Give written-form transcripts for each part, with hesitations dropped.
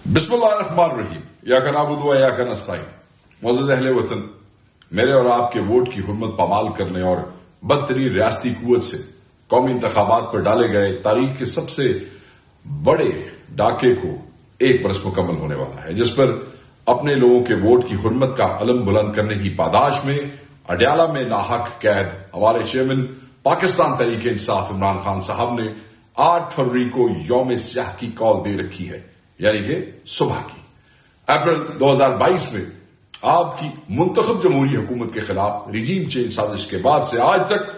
بسم اللہ الرحمن الرحیم یا کا نعبد و یا کا نستعین۔ معزز اہل وطن، میرے اور آپ کے ووٹ کی حرمت پامال کرنے اور بدترین ریاستی قوت سے قومی انتخابات پر ڈالے گئے تاریخ کے سب سے بڑے ڈاکے کو 1 برس مکمل ہونے والا ہے، جس پر اپنے لوگوں کے ووٹ کی حرمت کا علم بلند کرنے کی پاداش میں اڈیالہ میں ناحق قید ہمارے چیئرمین پاکستان تحریک انصاف عمران خان صاحب نے 8 فروری کو یوم سیاہ کی کال دے رکھی ہے، یعنی کہ صبح کی۔ اپریل 2022 میں آپ کی منتخب جمہوری حکومت کے خلاف رجیم چینج سازش کے بعد سے آج تک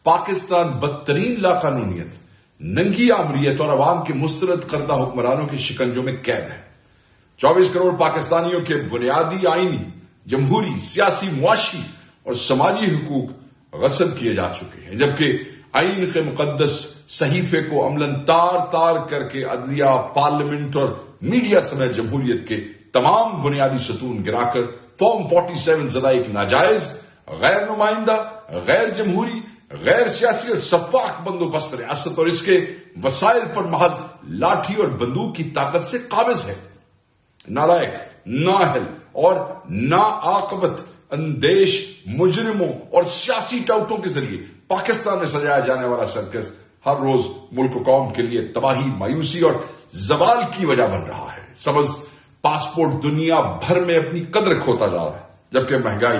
پاکستان بدترین لاقانونیت، ننگی آمریت اور عوام کے مسترد کردہ حکمرانوں کے شکنجوں میں قید ہے۔ 24 کروڑ پاکستانیوں کے بنیادی آئینی، جمہوری، سیاسی، معاشی اور سماجی حقوق غصب کیے جا چکے ہیں، جبکہ آئین کے مقدس صحیفے کو عملاً تار تار کر کے عدلیہ، پارلیمنٹ اور میڈیا سمیت جمہوریت کے تمام بنیادی ستون گرا کر فارم 47 زدہ ایک ناجائز، غیر نمائندہ، غیر جمہوری، غیر سیاسی اور شفاف بندوبست ریاست اور اس کے وسائل پر محض لاٹھی اور بندوق کی طاقت سے قابض ہے۔ نالائق، نااہل اور ناعاقبت اندیش مجرموں اور سیاسی ٹاؤٹوں کے ذریعے پاکستان میں سجایا جانے والا سرکس ہر روز ملک و قوم کے لیے تباہی، مایوسی اور زوال کی وجہ بن رہا ہے۔ سبز پاسپورٹ دنیا بھر میں اپنی قدر کھوتا جا رہا ہے، جبکہ مہنگائی،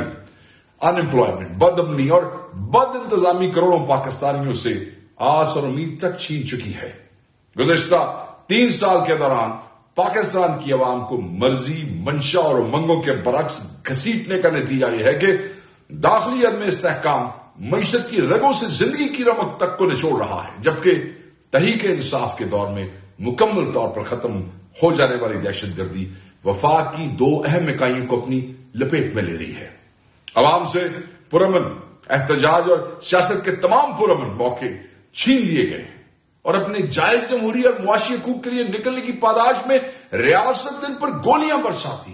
ان امپلائمنٹ، بد امنی اور بد انتظامی کروڑوں پاکستانیوں سے آس اور امید تک چھین چکی ہے۔ گزشتہ 3 سال کے دوران پاکستان کی عوام کو مرضی، منشا اور امنگوں کے برعکس گھسیٹنے کا نتیجہ یہ ہے کہ داخلی عدم استحکام معیشت کی رگوں سے زندگی کی رمق تک کو نچوڑ رہا ہے، جبکہ تحریک انصاف کے دور میں مکمل طور پر ختم ہو جانے والی دہشت گردی وفاق کی 2 اہم اکائیوں کو اپنی لپیٹ میں لے رہی ہے۔ عوام سے پرامن احتجاج اور سیاست کے تمام پرامن موقع چھین لیے گئے ہیں اور اپنے جائز جمہوری اور معاشی حقوق کے لیے نکلنے کی پاداش میں ریاست دن پر گولیاں برساتی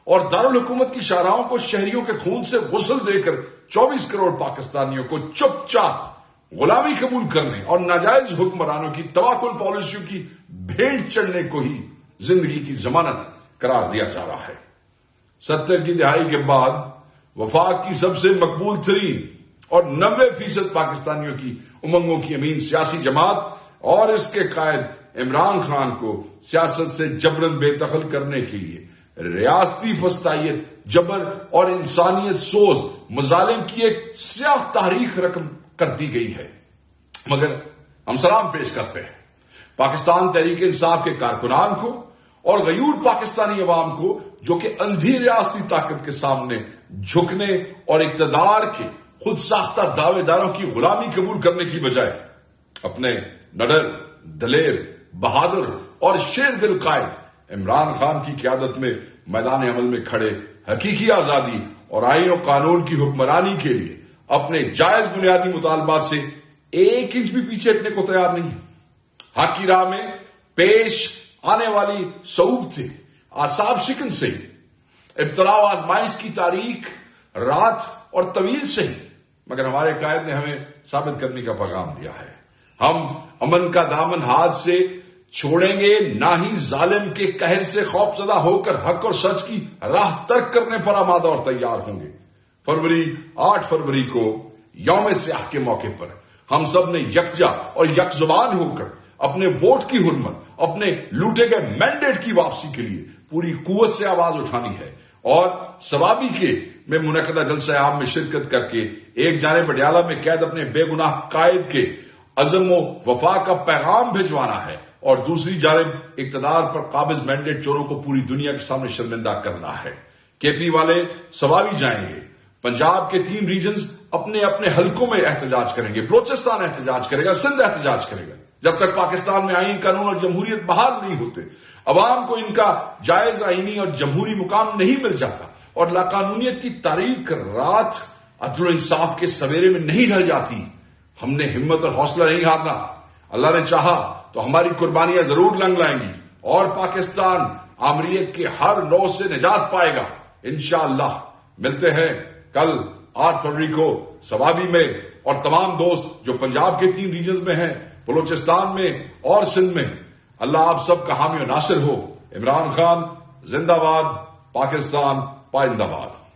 اور دارالحکومت کی شاہراہوں کو شہریوں کے خون سے غسل دے کر 24 کروڑ پاکستانیوں کو چپ چاپ غلامی قبول کرنے اور ناجائز حکمرانوں کی تواکل پالیسیوں کی بھیڑ چڑھنے کو ہی زندگی کی ضمانت قرار دیا جا رہا ہے۔ 70 کی دہائی کے بعد وفاق کی سب سے مقبول ترین اور 90% پاکستانیوں کی امنگوں کی امین سیاسی جماعت اور اس کے قائد عمران خان کو سیاست سے جبراً بے دخل کرنے کے لیے ریاستی فسطائیت، جبر اور انسانیت سوز مظالم کی ایک سیاہ تاریخ رقم کر دی گئی ہے۔ مگر ہم سلام پیش کرتے ہیں پاکستان تحریک انصاف کے کارکنان کو اور غیور پاکستانی عوام کو، جو کہ اندھی ریاستی طاقت کے سامنے جھکنے اور اقتدار کے خود ساختہ دعوے داروں کی غلامی قبول کرنے کی بجائے اپنے نڈر، دلیر، بہادر اور شیر دل قائد عمران خان کی قیادت میں میدان عمل میں کھڑے حقیقی آزادی اور آئین و قانون کی حکمرانی کے لیے اپنے جائز بنیادی مطالبات سے 1 انچ بھی پیچھے ہٹنے کو تیار نہیں۔ حق کی راہ میں پیش آنے والی صعوبت سے، اعصاب شکن سے، ابتلا و آزمائش کی تاریخ رات اور طویل سے ہی، مگر ہمارے قائد نے ہمیں ثابت کرنے کا پیغام دیا ہے۔ ہم امن کا دامن ہاتھ سے چھوڑیں گے، نہ ہی ظالم کے قہر سے خوف زدہ ہو کر حق اور سچ کی راہ ترک کرنے پر آمادہ اور تیار ہوں گے۔ 8 فروری کو یوم سیاہ کے موقع پر ہم سب نے یکجا اور یک زبان ہو کر اپنے ووٹ کی حرمت، اپنے لوٹے گئے مینڈیٹ کی واپسی کے لیے پوری قوت سے آواز اٹھانی ہے اور ثوابی کے میں منعقدہ جلسہ عام میں شرکت کر کے ایک جانب اڈیالہ میں قید اپنے بے گناہ قائد کے عزم و وفا کا پیغام بھجوانا ہے اور دوسری جانب اقتدار پر قابض مینڈیٹ چوروں کو پوری دنیا کے سامنے شرمندہ کرنا ہے۔ کے پی والے ثوابی جائیں گے، پنجاب کے 3 ریجنز اپنے اپنے حلقوں میں احتجاج کریں گے، بلوچستان احتجاج کرے گا، سندھ احتجاج کرے گا۔ جب تک پاکستان میں آئین، قانون اور جمہوریت بحال نہیں ہوتے، عوام کو ان کا جائز آئینی اور جمہوری مقام نہیں مل جاتا اور لاقانونیت کی تاریک رات عدل و انصاف کے سویرے میں نہیں ڈھل جاتی، ہم نے ہمت اور حوصلہ نہیں ہارنا۔ اللہ نے چاہا تو ہماری قربانیاں ضرور لنگ لائیں گی اور پاکستان آمریت کے ہر نوع سے نجات پائے گا انشاءاللہ۔ ملتے ہیں کل 8 فروری کو ثوابی میں، اور تمام دوست جو پنجاب کے 3 ریجنز میں ہیں، بلوچستان میں اور سندھ میں، اللہ آپ سب کا حامی و ناصر ہو۔ عمران خان زندہ باد، پاکستان پائندہ باد۔